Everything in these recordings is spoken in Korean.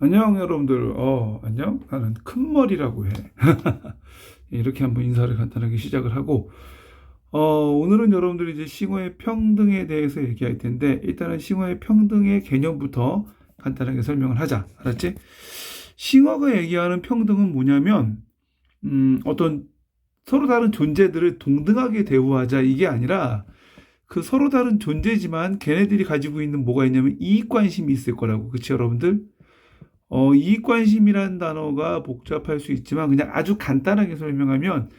안녕 여러분들. 안녕. 나는 큰머리라고 해. 이렇게 한번 인사를 간단하게 시작을 하고, 오늘은 여러분들이 이제 싱어의 평등에 대해서 얘기할 텐데, 일단은 싱어의 평등의 개념부터 간단하게 설명을 하자. 알았지? 싱어가 얘기하는 평등은 뭐냐면, 어떤 서로 다른 존재들을 동등하게 대우하자, 이게 아니라 그 서로 다른 존재지만 걔네들이 가지고 있는 뭐가 있냐면 이익관심이 있을 거라고. 그치 여러분들? 이익관심이라는 단어가 복잡할 수 있지만 그냥 아주 간단하게 설명하면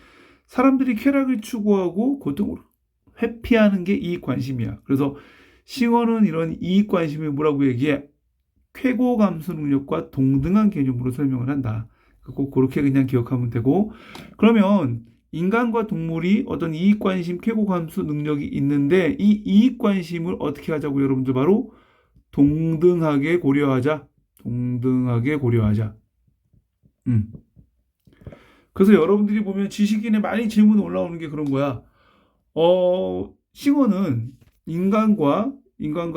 사람들이 쾌락을 추구하고 고통을 회피하는 게 이익관심이야. 그래서 싱어는 이런 이익관심을 뭐라고 얘기해? 쾌고감수 능력과 동등한 개념으로 설명을 한다. 꼭 그렇게 그냥 기억하면 되고, 그러면 인간과 동물이 어떤 이익관심, 쾌고감수 능력이 있는데 이 이익관심을 어떻게 하자고 여러분들 바로 동등하게 고려하자. 동등하게 고려하자. 음. 그래서 여러분들이 보면 지식인에 많이 질문 올라오는 게 그런 거야. 싱어는 인간과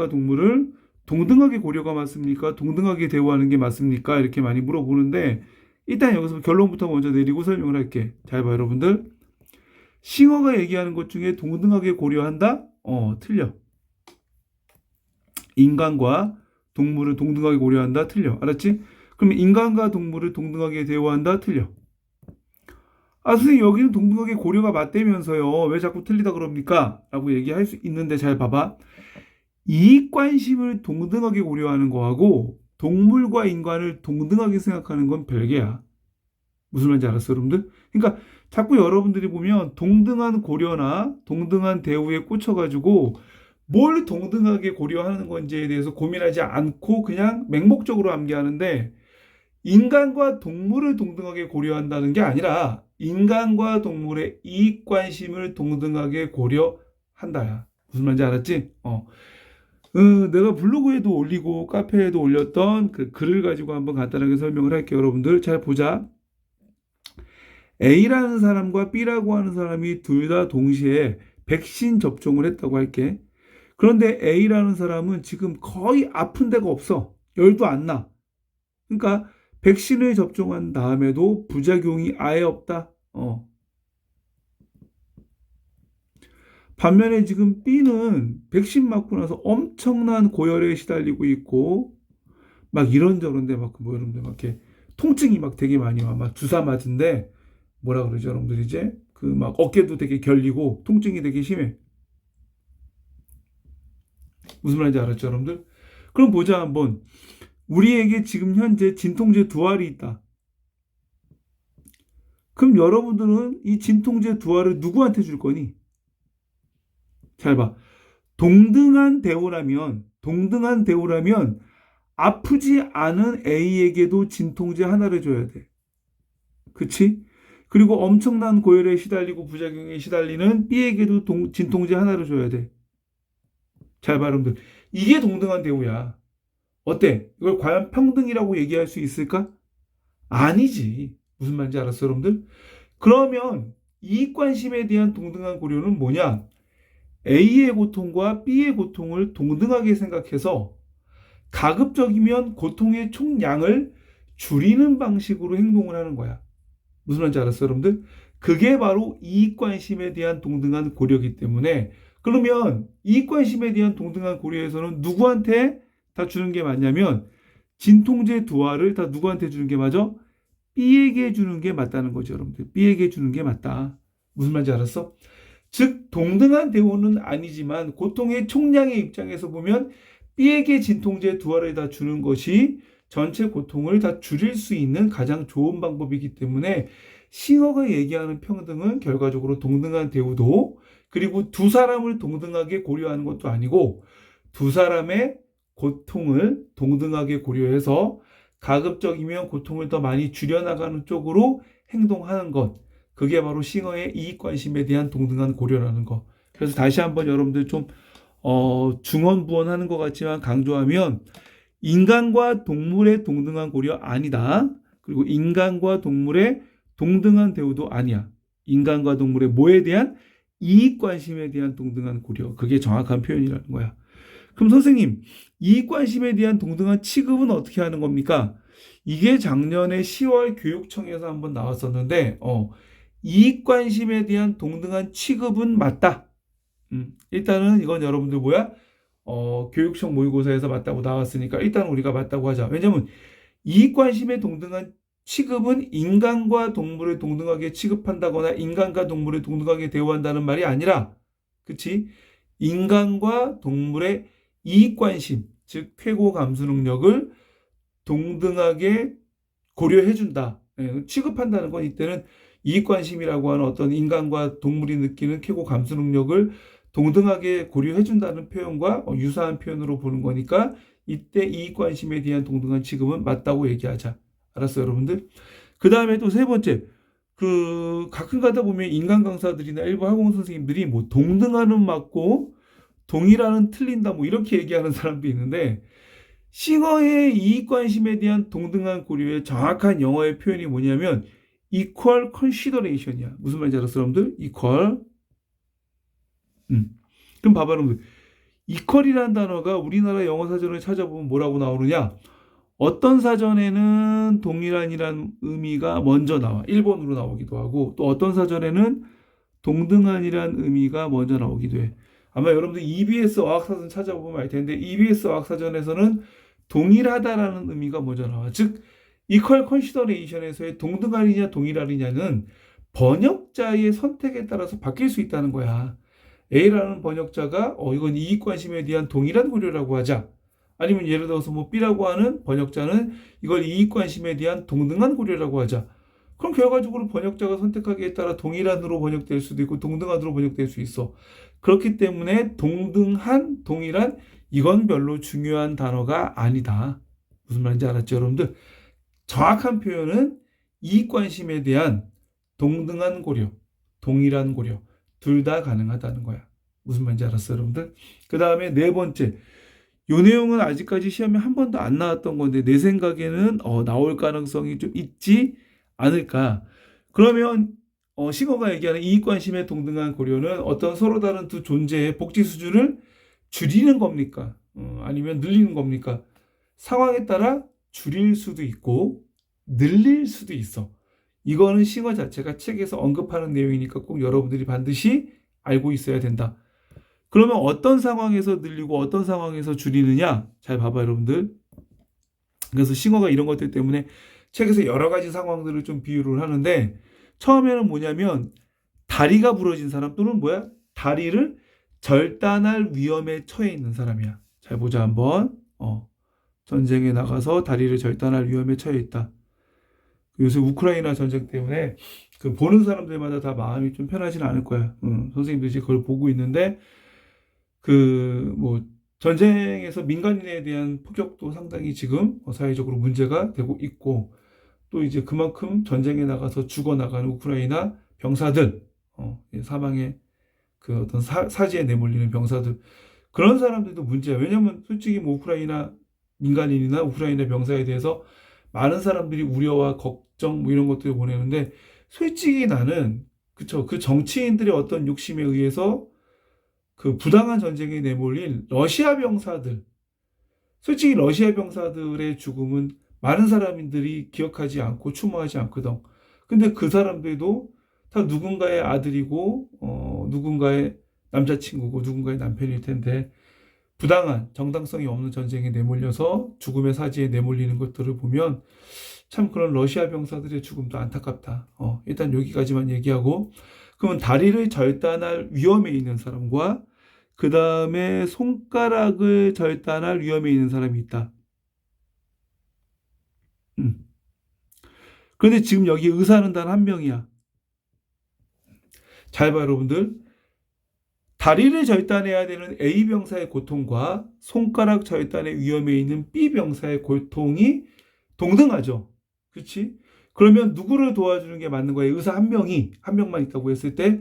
동물을 동등하게 고려가 맞습니까? 동등하게 대우하는 게 맞습니까? 이렇게 많이 물어보는데 일단 여기서 결론부터 먼저 내리고 설명을 할게. 잘 봐, 여러분들. 싱어가 얘기하는 것 중에 동등하게 고려한다? 틀려. 인간과 동물을 동등하게 고려한다? 틀려. 알았지? 그러면 인간과 동물을 동등하게 대우한다? 틀려. 선생님, 여기는 동등하게 고려가 맞대면서요. 왜 자꾸 틀리다 그럽니까? 라고 얘기할 수 있는데 잘 봐봐. 이익관심을 동등하게 고려하는 거하고 동물과 인간을 동등하게 생각하는 건 별개야. 무슨 말인지 알았어, 여러분들? 그러니까 자꾸 여러분들이 보면 동등한 고려나 동등한 대우에 꽂혀가지고 뭘 동등하게 고려하는 건지에 대해서 고민하지 않고 그냥 맹목적으로 암기하는데 인간과 동물을 동등하게 고려한다는 게 아니라 인간과 동물의 이익관심을 동등하게 고려한다야. 무슨 말인지 알았지? 내가 블로그에도 올리고 카페에도 올렸던 그 글을 가지고 한번 간단하게 설명을 할게요. 여러분들 잘 보자. A라는 사람과 B라고 하는 사람이 둘 다 동시에 백신 접종을 했다고 할게. 그런데 A라는 사람은 지금 거의 아픈 데가 없어. 열도 안 나. 그러니까 백신을 접종한 다음에도 부작용이 아예 없다. 반면에 지금 B는 백신 맞고 나서 엄청난 고열에 시달리고 있고 막 이런저런데 막 뭐 여러분들 막 이렇게 통증이 막 되게 많이 와. 막 주사 맞은데 뭐라 그러죠, 여러분들 이제 그 막 어깨도 되게 결리고 통증이 되게 심해. 무슨 말인지 알았죠, 여러분들? 그럼 보자 한번. 우리에게 지금 현재 진통제 두 알이 있다. 그럼 여러분들은 이 진통제 두 알을 누구한테 줄 거니? 잘 봐. 동등한 대우라면 아프지 않은 A에게도 진통제 하나를 줘야 돼. 그치? 그리고 엄청난 고열에 시달리고 부작용에 시달리는 B에게도 진통제 하나를 줘야 돼. 잘 봐, 여러분들. 이게 동등한 대우야. 어때? 이걸 과연 평등이라고 얘기할 수 있을까? 아니지. 무슨 말인지 알았어, 여러분들? 그러면 이익관심에 대한 동등한 고려는 뭐냐? A의 고통과 B의 고통을 동등하게 생각해서 가급적이면 고통의 총량을 줄이는 방식으로 행동을 하는 거야. 무슨 말인지 알았어, 여러분들? 그게 바로 이익관심에 대한 동등한 고려이기 때문에 그러면 이익관심에 대한 동등한 고려에서는 누구한테 다 주는 게 맞냐면 진통제 두 알을 다 누구한테 주는 게 맞아? B에게 주는 게 맞다는 거죠, 여러분들. B에게 주는 게 맞다. 무슨 말인지 알았어? 즉 동등한 대우는 아니지만 고통의 총량의 입장에서 보면 B에게 진통제 두 알을 다 주는 것이 전체 고통을 다 줄일 수 있는 가장 좋은 방법이기 때문에 싱어가 얘기하는 평등은 결과적으로 동등한 대우도 그리고 두 사람을 동등하게 고려하는 것도 아니고 두 사람의 고통을 동등하게 고려해서 가급적이면 고통을 더 많이 줄여나가는 쪽으로 행동하는 것. 그게 바로 싱어의 이익관심에 대한 동등한 고려라는 거. 그래서 다시 한번 여러분들 좀 중언부언하는 것 같지만 강조하면 인간과 동물의 동등한 고려 아니다. 그리고 인간과 동물의 동등한 대우도 아니야. 인간과 동물의 뭐에 대한 이익관심에 대한 동등한 고려. 그게 정확한 표현이라는 거야. 그럼 선생님, 이익관심에 대한 동등한 취급은 어떻게 하는 겁니까? 이게 작년에 10월 교육청에서 한번 나왔었는데, 이익관심에 대한 동등한 취급은 맞다. 일단은 이건 여러분들 뭐야? 교육청 모의고사에서 맞다고 나왔으니까 일단 우리가 맞다고 하자. 왜냐면 이익관심의 동등한 취급은 인간과 동물을 동등하게 취급한다거나 인간과 동물을 동등하게 대우한다는 말이 아니라, 그치? 인간과 동물의 이익관심, 즉 쾌고 감수 능력을 동등하게 고려해준다. 취급한다는 건 이때는 이익관심이라고 하는 어떤 인간과 동물이 느끼는 쾌고 감수 능력을 동등하게 고려해준다는 표현과 유사한 표현으로 보는 거니까 이때 이익관심에 대한 동등한 취급은 맞다고 얘기하자. 알았어요, 여러분들? 그 다음에 또 세 번째, 가끔 가다 보면 인간 강사들이나 일부 학원 선생님들이 뭐 동등하는 맞고 동일하는 틀린다 뭐 이렇게 얘기하는 사람도 있는데, 싱어의 이익관심에 대한 동등한 고려의 정확한 영어의 표현이 뭐냐면 equal consideration이야. 무슨 말인지 알았어, 여러분들? equal. 그럼 봐봐, 여러분들. equal이라는 단어가 우리나라 영어 사전을 찾아보면 뭐라고 나오느냐? 어떤 사전에는 동일한이란 의미가 먼저 나와. 1번으로 나오기도 하고, 또 어떤 사전에는 동등한이란 의미가 먼저 나오기도 해. 아마 여러분들 EBS 어학사전 찾아보면 알 텐데, EBS 어학사전에서는 동일하다라는 의미가 먼저 나와. 즉, equal consideration에서의 동등하느냐 동일하느냐는 번역자의 선택에 따라서 바뀔 수 있다는 거야. A라는 번역자가 이건 이익관심에 대한 동일한 고려라고 하자. 아니면 예를 들어서 뭐 B라고 하는 번역자는 이걸 이익관심에 대한 동등한 고려라고 하자. 그럼 결과적으로 번역자가 선택하기에 따라 동일한으로 번역될 수도 있고 동등한으로 번역될 수 있어. 그렇기 때문에 동등한, 동일한 이건 별로 중요한 단어가 아니다. 무슨 말인지 알았죠, 여러분들? 정확한 표현은 이익관심에 대한 동등한 고려, 동일한 고려 둘 다 가능하다는 거야. 무슨 말인지 알았어요, 여러분들? 그 다음에 네 번째, 이 내용은 아직까지 시험에 한 번도 안 나왔던 건데 내 생각에는 나올 가능성이 좀 있지 않을까. 그러면 싱어가 얘기하는 이익관심의 동등한 고려는 어떤 서로 다른 두 존재의 복지 수준을 줄이는 겁니까? 아니면 늘리는 겁니까? 상황에 따라 줄일 수도 있고 늘릴 수도 있어. 이거는 싱어 자체가 책에서 언급하는 내용이니까 꼭 여러분들이 반드시 알고 있어야 된다. 그러면 어떤 상황에서 늘리고 어떤 상황에서 줄이느냐? 잘 봐봐, 여러분들. 그래서 싱어가 이런 것들 때문에 책에서 여러 가지 상황들을 좀 비유를 하는데, 처음에는 뭐냐면 다리가 부러진 사람 또는 뭐야? 다리를 절단할 위험에 처해 있는 사람이야. 잘 보자 한번. 전쟁에 나가서 다리를 절단할 위험에 처해 있다. 요새 우크라이나 전쟁 때문에 보는 사람들마다 다 마음이 좀 편하지는 않을 거야. 선생님들이 그걸 보고 있는데 뭐 전쟁에서 민간인에 대한 폭격도 상당히 지금 사회적으로 문제가 되고 있고, 또 이제 그만큼 전쟁에 나가서 죽어나가는 우크라이나 병사들, 사망의 어떤 사지에 내몰리는 병사들, 그런 사람들도 문제야. 왜냐면 솔직히 뭐 우크라이나 민간인이나 우크라이나 병사에 대해서 많은 사람들이 우려와 걱정 뭐 이런 것들을 보내는데, 솔직히 나는 그 정치인들의 어떤 욕심에 의해서 부당한 전쟁에 내몰린 러시아 병사들, 솔직히 러시아 병사들의 죽음은 많은 사람들이 기억하지 않고 추모하지 않거든. 근데 그 사람들도 다 누군가의 아들이고 누군가의 남자친구고 누군가의 남편일 텐데, 부당한 정당성이 없는 전쟁에 내몰려서 죽음의 사지에 내몰리는 것들을 보면 참 그런 러시아 병사들의 죽음도 안타깝다. 일단 여기까지만 얘기하고, 그러면 다리를 절단할 위험에 있는 사람과 그 다음에 손가락을 절단할 위험에 있는 사람이 있다. 그런데 지금 여기 의사는 단 한 명이야. 잘 봐, 여러분들. 다리를 절단해야 되는 A 병사의 고통과 손가락 절단의 위험에 있는 B 병사의 고통이 동등하죠. 그렇지? 그러면 누구를 도와주는 게 맞는 거예요? 의사 한 명만 있다고 했을 때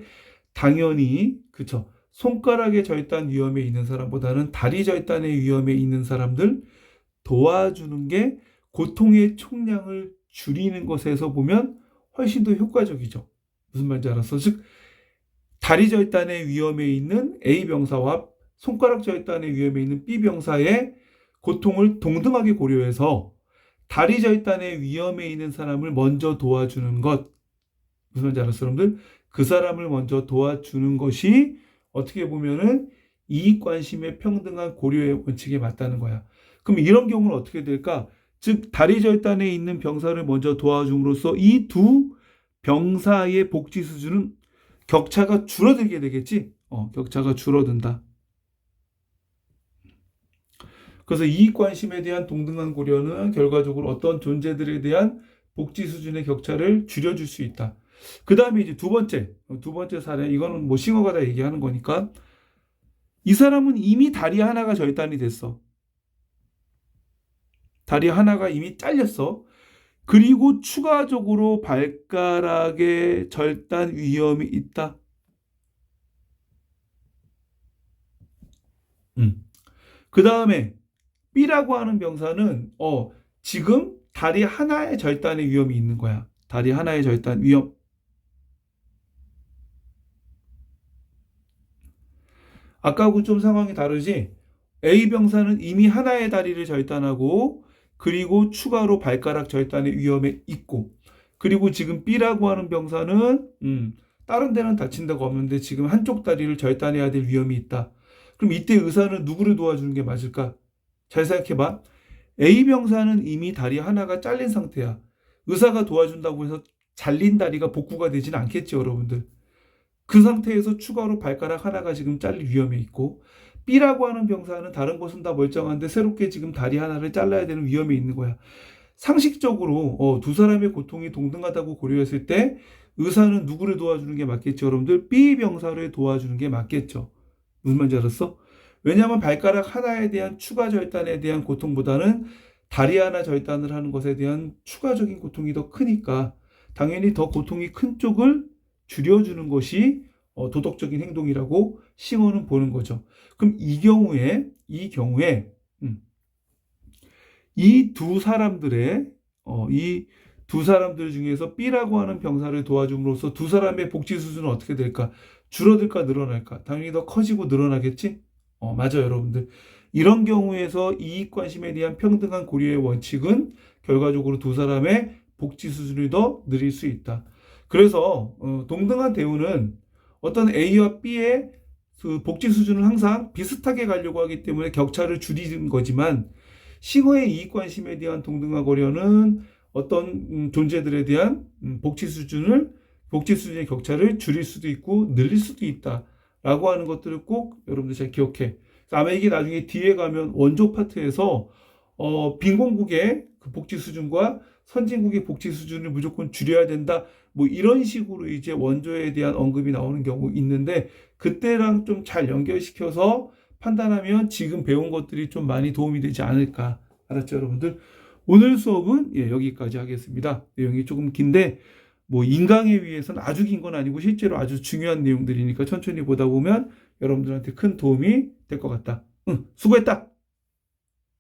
당연히, 그쵸? 손가락의 절단 위험에 있는 사람보다는 다리 절단의 위험에 있는 사람들 도와주는 게 고통의 총량을 줄이는 것에서 보면 훨씬 더 효과적이죠. 무슨 말인지 알았어? 즉, 다리 절단의 위험에 있는 A 병사와 손가락 절단의 위험에 있는 B 병사의 고통을 동등하게 고려해서 다리 절단의 위험에 있는 사람을 먼저 도와주는 것. 무슨 말인지 알았어, 여러분들? 그 사람을 먼저 도와주는 것이 어떻게 보면은 이익관심의 평등한 고려의 원칙에 맞다는 거야. 그럼 이런 경우는 어떻게 될까? 즉, 다리 절단에 있는 병사를 먼저 도와줌으로써 이 두 병사의 복지 수준은 격차가 줄어들게 되겠지? 격차가 줄어든다. 그래서 이익관심에 대한 동등한 고려는 결과적으로 어떤 존재들에 대한 복지 수준의 격차를 줄여줄 수 있다. 그 다음에 이제 두 번째 사례, 이거는 뭐 싱어가 다 얘기하는 거니까, 이 사람은 이미 다리 하나가 절단이 됐어. 다리 하나가 이미 잘렸어. 그리고 추가적으로 발가락의 절단 위험이 있다. 그 다음에 B라고 하는 병사는 지금 다리 하나의 절단의 위험이 있는 거야. 다리 하나의 절단 위험. 아까하고 좀 상황이 다르지? A 병사는 이미 하나의 다리를 절단하고 그리고 추가로 발가락 절단의 위험에 있고, 그리고 지금 B라고 하는 병사는 다른 데는 다친 데가 없는데 지금 한쪽 다리를 절단해야 될 위험이 있다. 그럼 이때 의사는 누구를 도와주는 게 맞을까? 잘 생각해봐. A 병사는 이미 다리 하나가 잘린 상태야. 의사가 도와준다고 해서 잘린 다리가 복구가 되진 않겠죠, 여러분들. 그 상태에서 추가로 발가락 하나가 지금 잘릴 위험이 있고, B라고 하는 병사는 다른 곳은 다 멀쩡한데 새롭게 지금 다리 하나를 잘라야 되는 위험이 있는 거야. 상식적으로 두 사람의 고통이 동등하다고 고려했을 때 의사는 누구를 도와주는 게 맞겠죠, 여러분들? B 병사를 도와주는 게 맞겠죠. 무슨 말인지 알았어? 왜냐하면 발가락 하나에 대한 추가 절단에 대한 고통보다는 다리 하나 절단을 하는 것에 대한 추가적인 고통이 더 크니까 당연히 더 고통이 큰 쪽을 줄여주는 것이 도덕적인 행동이라고 싱어는 보는 거죠. 그럼 이 경우에 이 두 사람들의 이 두 사람들 중에서 B라고 하는 병사를 도와줌으로써 두 사람의 복지 수준은 어떻게 될까? 줄어들까 늘어날까? 당연히 더 커지고 늘어나겠지? 맞아요, 여러분들. 이런 경우에서 이익관심에 대한 평등한 고려의 원칙은 결과적으로 두 사람의 복지 수준을 더 늘릴 수 있다. 그래서 동등한 대우는 어떤 A와 B의 그 복지 수준을 항상 비슷하게 가려고 하기 때문에 격차를 줄이는 거지만, 싱어의 이익관심에 대한 동등한 고려는 어떤 존재들에 대한 복지 수준의 격차를 줄일 수도 있고 늘릴 수도 있다라고 하는 것들을 꼭 여러분들 잘 기억해. 아마 이게 나중에 뒤에 가면 원조 파트에서 빈곤국의 그 복지 수준과 선진국의 복지 수준을 무조건 줄여야 된다, 뭐 이런 식으로 이제 원조에 대한 언급이 나오는 경우 있는데, 그때랑 좀 잘 연결시켜서 판단하면 지금 배운 것들이 좀 많이 도움이 되지 않을까. 알았죠, 여러분들? 오늘 수업은 여기까지 하겠습니다. 내용이 조금 긴데 뭐 인강에 위해서는 아주 긴 건 아니고 실제로 아주 중요한 내용들이니까 천천히 보다 보면 여러분들한테 큰 도움이 될 것 같다. 수고했다.